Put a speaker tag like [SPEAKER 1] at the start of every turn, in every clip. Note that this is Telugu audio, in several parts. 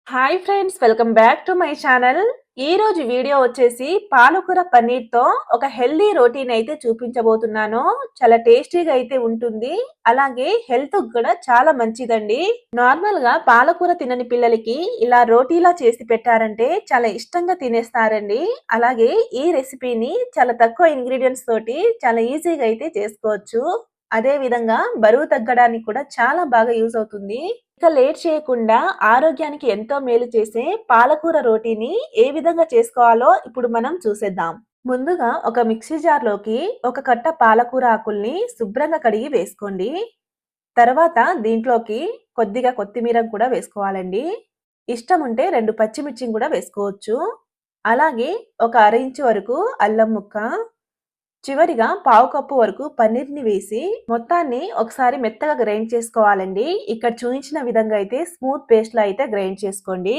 [SPEAKER 1] Hi friends, welcome back to my channel. ఈ రోజు వీడియో వచ్చేసి పాలకూర పన్నీర్‌తో ఒక హెల్తీ రోటీని అయితే చూపించబోతున్నాను. చాలా టేస్టీగా అయితే ఉంటుంది. అలాగే హెల్త్‌కి కూడా చాలా మంచిదండి. నార్మల్‌గా పాలకూర తినని పిల్లలకి ఇలా రోటీలా చేసి పెట్టారంటే చాలా ఇష్టంగా తినేస్తారండి. అలాగే ఈ రెసిపీని చాలా తక్కువ ఇంగ్రీడియెంట్స్ తోటి చాలా ఈజీగా అయితే చేసుకోవచ్చు. అదే విధంగా బరువు తగ్గడానికి కూడా చాలా బాగా యూజ్ అవుతుంది. ఇక లేట్ చేయకుండా ఆరోగ్యానికి ఎంతో మేలు చేసే పాలకూర రోటీని ఏ విధంగా చేసుకోవాలో ఇప్పుడు మనం చూసేద్దాం. ముందుగా ఒక మిక్సీ జార్లోకి ఒక కట్ట పాలకూర ఆకుల్ని శుభ్రంగా కడిగి వేసుకోండి. తర్వాత దీంట్లోకి కొద్దిగా కొత్తిమీర కూడా వేసుకోవాలండి. ఇష్టం ఉంటే 2 పచ్చిమిర్చిని కూడా వేసుకోవచ్చు. అలాగే ఒక అర ఇంచు వరకు అల్లం ముక్క, చివరిగా పావు కప్పు వరకు పన్నీర్‌ని వేసి మొత్తాన్ని ఒకసారి మెత్తగా గ్రైండ్ చేసుకోవాలండి. ఇక్కడ చూయించిన విధంగా అయితే స్మూత్ పేస్ట్‌లా అయితే గ్రైండ్ చేసుకోండి.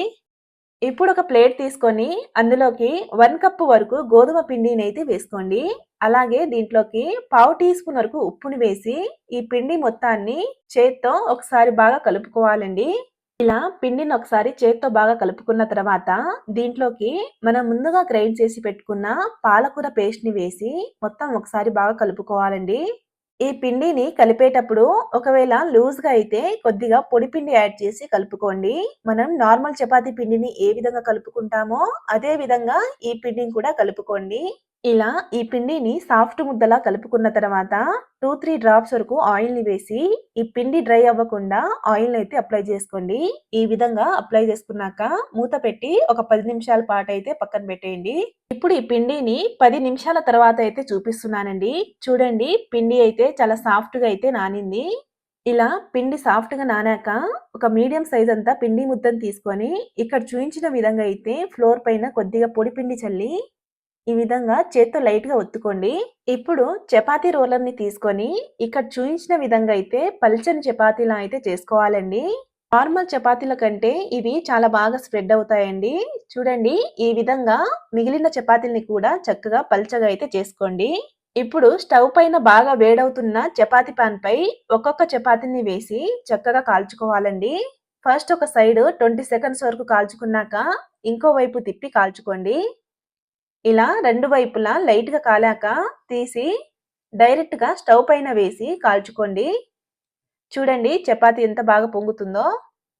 [SPEAKER 1] ఇప్పుడు ఒక ప్లేట్ తీసుకొని అందులోకి 1 కప్పు వరకు గోధుమ పిండినైతే వేసుకోండి. అలాగే దీంట్లోకి పావు టీ స్పూన్ వరకు ఉప్పుని వేసి ఈ పిండి మొత్తాన్ని చేత్తో ఒకసారి బాగా కలుపుకోవాలండి. ఇలా పిండిని ఒకసారి చేత్తో బాగా కలుపుకున్న తర్వాత దీంట్లోకి మనం ముందుగా గ్రైండ్ చేసి పెట్టుకున్న పాలకూర పేస్ట్‌ని వేసి మొత్తం ఒకసారి బాగా కలుపుకోవాలండి. ఈ పిండిని కలిపేటప్పుడు ఒకవేళ లూజ్‌గా అయితే కొద్దిగా పొడి పిండి యాడ్ చేసి కలుపుకోండి. మనం నార్మల్ చపాతీ పిండిని ఏ విధంగా కలుపుకుంటామో అదే విధంగా ఈ పిండిని కూడా కలుపుకోండి. ఇలా ఈ పిండిని సాఫ్ట్ ముద్దలా కలుపుకున్న తర్వాత 2, 3 డ్రాప్స్ వరకు ఆయిల్‌ని వేసి ఈ పిండి డ్రై అవ్వకుండా ఆయిల్‌ని అయితే అప్లై చేసుకోండి. ఈ విధంగా అప్లై చేసుకున్నాక మూత పెట్టి ఒక 10 నిమిషాల పాటైతే పక్కన పెట్టేయండి. ఇప్పుడు ఈ పిండిని 10 నిమిషాల తర్వాత అయితే చూపిస్తున్నానండి. చూడండి, పిండి అయితే చాలా సాఫ్ట్‌గా అయితే నానింది. ఇలా పిండి సాఫ్ట్‌గా నానాక ఒక మీడియం సైజ్ అంతా పిండి ముద్దను తీసుకొని ఇక్కడ చూయించిన విధంగా అయితే ఫ్లోర్ పైన కొద్దిగా పొడి పిండి చల్లి ఈ విధంగా చేత్తో లైట్‌గా ఒత్తుకోండి. ఇప్పుడు చపాతీ రోలర్‌ని తీసుకొని ఇక్కడ చూయించిన విధంగా అయితే పల్చని చపాతీలా అయితే చేసుకోవాలండి. నార్మల్ చపాతీల కంటే ఇవి చాలా బాగా స్ప్రెడ్ అవుతాయండి. చూడండి, ఈ విధంగా మిగిలిన చపాతీలని కూడా చక్కగా పల్చగా అయితే చేసుకోండి. ఇప్పుడు స్టవ్ పైన బాగా వేడవుతున్న చపాతీ పాన్‌పై ఒక్కొక్క చపాతీని వేసి చక్కగా కాల్చుకోవాలండి. ఫస్ట్ ఒక సైడ్ 20 సెకండ్స్ వరకు కాల్చుకున్నాక ఇంకో వైపు తిప్పి కాల్చుకోండి. ఇలా రెండు వైపులా లైట్‌గా కాలాక తీసి డైరెక్ట్‌గా స్టవ్ పైన వేసి కాల్చుకోండి. చూడండి, చపాతీ ఎంత బాగా పొంగుతుందో.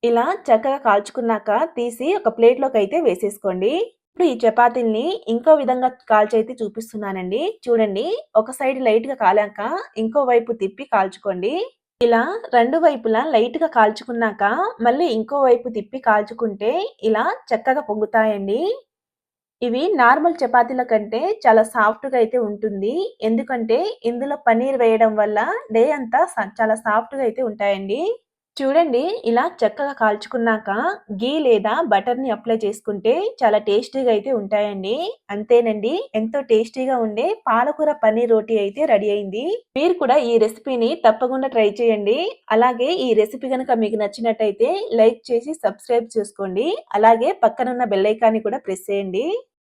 [SPEAKER 1] ఇలా చక్కగా కాల్చుకున్నాక తీసి ఒక ప్లేట్‌లోకైతే వేసేసుకోండి. ఇప్పుడు ఈ చపాతీల్ని ఇంకో విధంగా కాల్చైతే చూపిస్తున్నానండి. చూడండి, ఒక సైడ్ లైట్‌గా కాలాక ఇంకో వైపు తిప్పి కాల్చుకోండి. ఇలా రెండు వైపులా లైట్‌గా కాల్చుకున్నాక మళ్ళీ ఇంకో వైపు తిప్పి కాల్చుకుంటే ఇలా చక్కగా పొంగుతాయండి. ఇవి నార్మల్ చపాతీల కంటే చాలా సాఫ్ట్‌గా అయితే ఉంటుంది. ఎందుకంటే ఇందులో పన్నీర్ వేయడం వల్ల డే అంతా చాలా సాఫ్ట్‌గా అయితే ఉంటాయండి. చూడండి, ఇలా చక్కగా కాల్చుకున్నాక ఘీ లేదా బటర్‌ని అప్లై చేసుకుంటే చాలా టేస్టీగా అయితే ఉంటాయండి. అంతేనండి, ఎంతో టేస్టీగా ఉండే పాలకూర పన్నీర్ రోటీ అయితే రెడీ అయింది. మీరు కూడా ఈ రెసిపీని తప్పకుండా ట్రై చేయండి. అలాగే ఈ రెసిపీ గనుక మీకు నచ్చినట్టయితే లైక్ చేసి సబ్స్క్రైబ్ చేసుకోండి. అలాగే పక్కనున్న బెల్ ఐకాన్‌ని కూడా ప్రెస్ చేయండి.